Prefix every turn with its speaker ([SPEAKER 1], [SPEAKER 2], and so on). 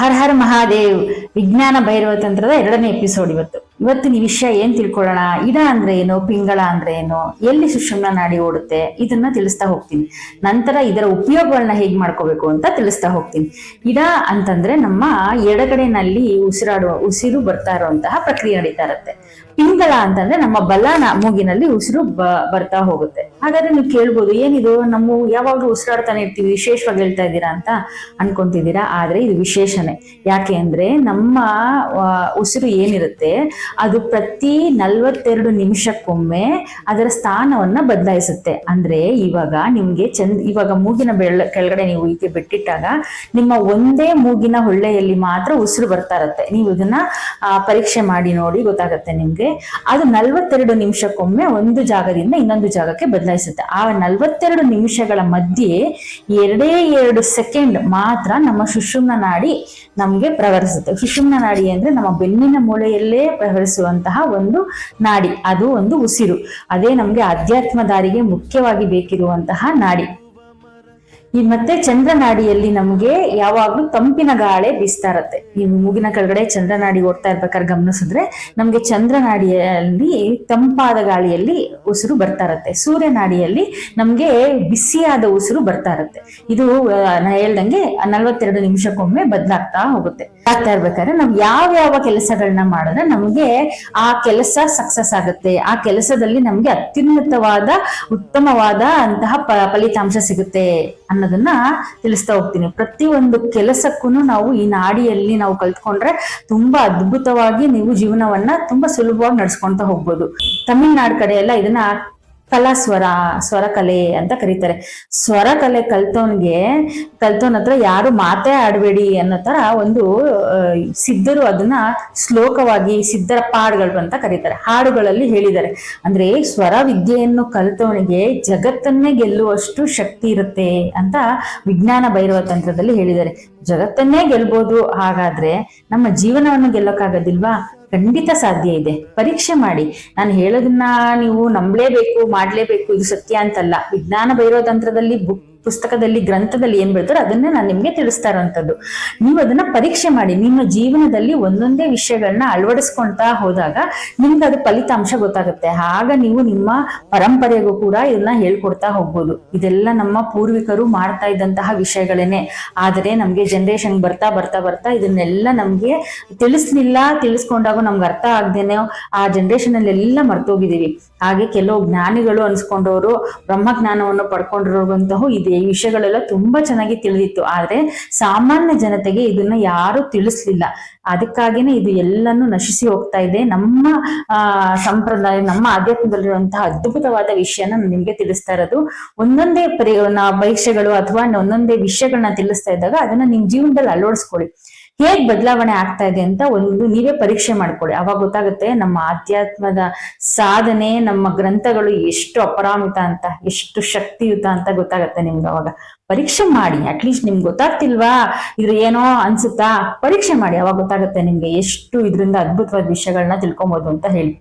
[SPEAKER 1] ಹರ್ ಹರ್ ಮಹಾದೇವ್ ವಿಜ್ಞಾನ ಭೈರವ ತಂತ್ರದ 2ನೇ ಎಪಿಸೋಡ್ ಇವತ್ತಿನ ವಿಷಯ ಏನ್ ತಿಳ್ಕೊಳ್ಳೋಣ. ಇಡ ಅಂದ್ರೆ ಏನು, ಪಿಂಗಳ ಅಂದ್ರೆ ಏನು, ಎಲ್ಲಿ ಸುಷುಮ್ನ ನಾಡಿ ಓಡುತ್ತೆ, ಇದನ್ನ ತಿಳಿಸ್ತಾ ಹೋಗ್ತೀನಿ. ನಂತರ ಇದರ ಉಪಯೋಗಗಳನ್ನ ಹೇಗ್ ಮಾಡ್ಕೋಬೇಕು ಅಂತ ತಿಳಿಸ್ತಾ ಹೋಗ್ತೀನಿ. ಇಡ ಅಂತಂದ್ರೆ ನಮ್ಮ ಎಡಗಡೆನಲ್ಲಿ ಉಸಿರು ಬರ್ತಾ ಇರುವಂತಹ ಪ್ರಕ್ರಿಯೆ ನಡೀತಾ ಇರುತ್ತೆ. ಪಿಂಗಳ ಅಂತಂದ್ರೆ ನಮ್ಮ ಮೂಗಿನಲ್ಲಿ ಉಸಿರು ಬರ್ತಾ ಹೋಗುತ್ತೆ. ಹಾಗಾದ್ರೆ ನೀವು ಕೇಳ್ಬೋದು, ಏನಿದು ನಮ್ಮ ಯಾವಾಗ್ಲೂ ಉಸಿರಾಡ್ತಾನೆ ಇರ್ತೀವಿ, ವಿಶೇಷವಾಗಿ ಹೇಳ್ತಾ ಇದ್ದೀರಾ ಅಂತ ಅನ್ಕೊಂತಿದ್ದೀರಾ. ಆದ್ರೆ ಇದು ವಿಶೇಷನೇ. ಯಾಕೆ ಅಂದ್ರೆ ನಮ್ಮ ಉಸಿರು ಏನಿರುತ್ತೆ ಅದು ಪ್ರತಿ 42 ನಿಮಿಷಕ್ಕೊಮ್ಮೆ ಅದರ ಸ್ಥಾನವನ್ನ ಬದಲಾಯಿಸುತ್ತೆ. ಅಂದ್ರೆ ಇವಾಗ ನಿಮ್ಗೆ ಇವಾಗ ಮೂಗಿನ ಕೆಳಗಡೆ ನೀವು ಈಕೆ ಬಿಟ್ಟಿಟ್ಟಾಗ ನಿಮ್ಮ ಒಂದೇ ಮೂಗಿನ ಹೊಳ್ಳೆಯಲ್ಲಿ ಮಾತ್ರ ಉಸಿರು ಬರ್ತಾ ಇರತ್ತೆ. ನೀವು ಇದನ್ನ ಪರೀಕ್ಷೆ ಮಾಡಿ ನೋಡಿ, ಗೊತ್ತಾಗತ್ತೆ ನಿಮ್ಗೆ. ಅದು 42 ನಿಮಿಷಕ್ಕೊಮ್ಮೆ ಒಂದು ಜಾಗದಿಂದ ಇನ್ನೊಂದು ಜಾಗಕ್ಕೆ ಬದಲಾಯಿಸುತ್ತೆ. ಆ 42 ನಿಮಿಷಗಳ ಮಧ್ಯೆ 2 ಸೆಕೆಂಡ್ ಮಾತ್ರ ನಮ್ಮ ಸುಷುಮ್ನ ನಾಡಿ ನಮ್ಗೆ ಪ್ರವಹಿಸುತ್ತೆ. ಸುಷುಮ್ನ ನಾಡಿ ಅಂದ್ರೆ ನಮ್ಮ ಬೆನ್ನಿನ ಮೂಳೆಯಲ್ಲೇ ಪ್ರವಹಿಸುವಂತಹ ಒಂದು ನಾಡಿ, ಅದು ಒಂದು ಉಸಿರು. ಅದೇ ನಮ್ಗೆ ಅಧ್ಯಾತ್ಮ ದಾರಿಗೆ ಮುಖ್ಯವಾಗಿ ಬೇಕಿರುವಂತಹ ನಾಡಿ. ಮತ್ತೆ ಚಂದ್ರನಾಡಿಯಲ್ಲಿ ನಮ್ಗೆ ಯಾವಾಗ್ಲೂ ತಂಪಿನ ಗಾಳಿ ಬೀಸ್ತಾ ಇರತ್ತೆ. ಈ ಮೂಗಿನ ಕೆಳಗಡೆ ಚಂದ್ರನಾಡಿ ಓಡ್ತಾ ಇರ್ಬೇಕಾದ್ರೆ ಗಮನಿಸಿದ್ರೆ ನಮ್ಗೆ ಚಂದ್ರನಾಡಿಯಲ್ಲಿ ತಂಪಾದ ಗಾಳಿಯಲ್ಲಿ ಉಸಿರು ಬರ್ತಾ ಇರತ್ತೆ. ಸೂರ್ಯನಾಡಿಯಲ್ಲಿ ನಮ್ಗೆ ಬಿಸಿಯಾದ ಉಸಿರು ಬರ್ತಾ ಇರತ್ತೆ. ಇದು ನಾ ಹೇಳ್ದಂಗೆ 42 ನಿಮಿಷಕ್ಕೊಮ್ಮೆ ಬದಲಾಗ್ತಾ ಹೋಗುತ್ತೆ. ಆಗ್ತಾ ಇರ್ಬೇಕಾದ್ರೆ ನಾವ್ ಯಾವ ಕೆಲಸಗಳನ್ನ ಮಾಡಿದ್ರೆ ನಮ್ಗೆ ಆ ಕೆಲಸ ಸಕ್ಸಸ್ ಆಗುತ್ತೆ, ಆ ಕೆಲಸದಲ್ಲಿ ನಮ್ಗೆ ಉತ್ತಮವಾದ ಅಂತಹ ಫಲಿತಾಂಶ ಸಿಗುತ್ತೆ ಅನ್ನೋದನ್ನ ತಿಳಿಸ್ತಾ ಹೋಗ್ತೀನಿ. ಪ್ರತಿಯೊಂದು ಕೆಲಸಕ್ಕೂ ನಾವು ಈ ನಾಡಿಯಲ್ಲಿ ನಾವು ಕಲ್ತ್ಕೊಂಡ್ರೆ ತುಂಬಾ ಅದ್ಭುತವಾಗಿ ನೀವು ಜೀವನವನ್ನ ತುಂಬಾ ಸುಲಭವಾಗಿ ನಡ್ಸ್ಕೊಂತ ಹೋಗ್ಬೋದು. ತಮಿಳ್ನಾಡು ಕಡೆ ಎಲ್ಲ ಇದನ್ನ ಸ್ವರಕಲೆ ಅಂತ ಕರೀತಾರೆ. ಸ್ವರಕಲೆ ಕಲ್ತವನ ಹತ್ರ ಯಾರು ಮಾತೇ ಆಡಬೇಡಿ ಅನ್ನೋ ತರ ಒಂದು ಸಿದ್ಧರು ಅದನ್ನ ಶ್ಲೋಕವಾಗಿ ಸಿದ್ಧರ ಪಾಡುಗಳು ಅಂತ ಕರೀತಾರೆ. ಹಾಡುಗಳಲ್ಲಿ ಹೇಳಿದ್ದಾರೆ. ಅಂದ್ರೆ ಸ್ವರ ವಿದ್ಯೆಯನ್ನು ಕಲ್ತವನಿಗೆ ಜಗತ್ತನ್ನೇ ಗೆಲ್ಲುವಷ್ಟು ಶಕ್ತಿ ಇರುತ್ತೆ ಅಂತ ವಿಜ್ಞಾನ ಭೈರವ ತಂತ್ರದಲ್ಲಿ ಹೇಳಿದ್ದಾರೆ. ಜಗತ್ತನ್ನೇ ಗೆಲ್ಬಹುದು. ಹಾಗಾದ್ರೆ ನಮ್ಮ ಜೀವನವನ್ನು ಗೆಲ್ಲಕ್ಕಾಗೋದಿಲ್ವಾ? ಖಂಡಿತ ಸಾಧ್ಯ ಇದೆ. ಪರೀಕ್ಷೆ ಮಾಡಿ. ನಾನು ಹೇಳೋದನ್ನ ನೀವು ನಂಬಲೇಬೇಕು, ಮಾಡ್ಲೇಬೇಕು, ಇದು ಸತ್ಯ ಅಂತಲ್ಲ. ವಿಜ್ಞಾನ ಭೈರವ ತಂತ್ರದಲ್ಲಿ ಪುಸ್ತಕದಲ್ಲಿ ಗ್ರಂಥದಲ್ಲಿ ಏನ್ ಬೀಳ್ತಾರೋ ಅದನ್ನೇ ನಾನು ನಿಮ್ಗೆ ತಿಳಿಸ್ತಾ ಇರೋಂಥದ್ದು. ನೀವು ಅದನ್ನ ಪರೀಕ್ಷೆ ಮಾಡಿ. ನಿಮ್ಮ ಜೀವನದಲ್ಲಿ ಒಂದೊಂದೇ ವಿಷಯಗಳನ್ನ ಅಳವಡಿಸ್ಕೊಂತಾ ಹೋದಾಗ ನಿಮ್ಗೆ ಅದು ಫಲಿತಾಂಶ ಗೊತ್ತಾಗುತ್ತೆ. ಆಗ ನೀವು ನಿಮ್ಮ ಪರಂಪರೆಗೂ ಕೂಡ ಇದನ್ನ ಹೇಳ್ಕೊಡ್ತಾ ಹೋಗ್ಬೋದು. ಇದೆಲ್ಲ ನಮ್ಮ ಪೂರ್ವಿಕರು ಮಾಡ್ತಾ ಇದ್ದಂತಹ ವಿಷಯಗಳೇನೆ. ಆದರೆ ನಮ್ಗೆ ಜನರೇಷನ್ ಬರ್ತಾ ಬರ್ತಾ ಬರ್ತಾ ಇದನ್ನೆಲ್ಲ ನಮ್ಗೆ ತಿಳಿಸ್ಕೊಂಡಾಗ ನಮ್ಗೆ ಅರ್ಥ ಆಗ್ದೇನೆ ಆ ಜನರೇಷನ್ ಅಲ್ಲಿ ಎಲ್ಲ ಮರ್ತೋಗಿದೀವಿ. ಹಾಗೆ ಕೆಲವು ಜ್ಞಾನಿಗಳು ಅನ್ಸ್ಕೊಂಡವರು ಬ್ರಹ್ಮಜ್ಞಾನವನ್ನು ಪಡ್ಕೊಂಡಿರುವಂತಹ ಈ ವಿಷಯಗಳೆಲ್ಲ ತುಂಬಾ ಚೆನ್ನಾಗಿ ತಿಳಿದಿತ್ತು. ಆದ್ರೆ ಸಾಮಾನ್ಯ ಜನತೆಗೆ ಇದನ್ನ ಯಾರು ತಿಳಿಸ್ಲಿಲ್ಲ. ಅದಕ್ಕಾಗಿನೇ ಇದು ಎಲ್ಲಾನು ನಶಿಸಿ ಹೋಗ್ತಾ ಇದೆ. ನಮ್ಮ ಸಂಪ್ರದಾಯ, ನಮ್ಮ ಆಧ್ಯಾತ್ಮದಲ್ಲಿರುವಂತಹ ಅದ್ಭುತವಾದ ವಿಷಯನ ನಾನು ನಿಮ್ಗೆ ತಿಳಿಸ್ತಾ ಇರೋದು. ಒಂದೊಂದೇ ಪರೀಕ್ಷೆಗಳು ಅಥವಾ ಒಂದೊಂದೇ ವಿಷಯಗಳನ್ನ ತಿಳಿಸ್ತಾ ಇದ್ದಾಗ ಅದನ್ನ ನಿಮ್ ಜೀವನದಲ್ಲಿ ಅಳವಡಿಸ್ಕೊಳ್ಳಿ. ಹೇಗ್ ಬದಲಾವಣೆ ಆಗ್ತಾ ಇದೆ ಅಂತ ನೀವೇ ಪರೀಕ್ಷೆ ಮಾಡ್ಕೊಳ್ಳಿ. ಅವಾಗ ಗೊತ್ತಾಗುತ್ತೆ ನಮ್ಮ ಆಧ್ಯಾತ್ಮದ ಸಾಧನೆ, ನಮ್ಮ ಗ್ರಂಥಗಳು ಎಷ್ಟು ಅಪರಾಮಿತ ಅಂತ, ಎಷ್ಟು ಶಕ್ತಿಯುತ ಅಂತ ಗೊತ್ತಾಗತ್ತೆ ನಿಮ್ಗೆ. ಅವಾಗ ಪರೀಕ್ಷೆ ಮಾಡಿ. ಅಟ್ಲೀಸ್ಟ್ ನಿಮ್ಗೆ ಗೊತ್ತಾಗ್ತಿಲ್ವಾ, ಇದ್ರ ಏನೋ ಅನ್ಸುತ್ತಾ, ಪರೀಕ್ಷೆ ಮಾಡಿ. ಅವಾಗ ಗೊತ್ತಾಗುತ್ತೆ ನಿಮ್ಗೆ ಎಷ್ಟು ಇದರಿಂದ ಅದ್ಭುತವಾದ ವಿಷಯಗಳನ್ನ ತಿಳ್ಕೊಬಹುದು ಅಂತ ಹೇಳಿ.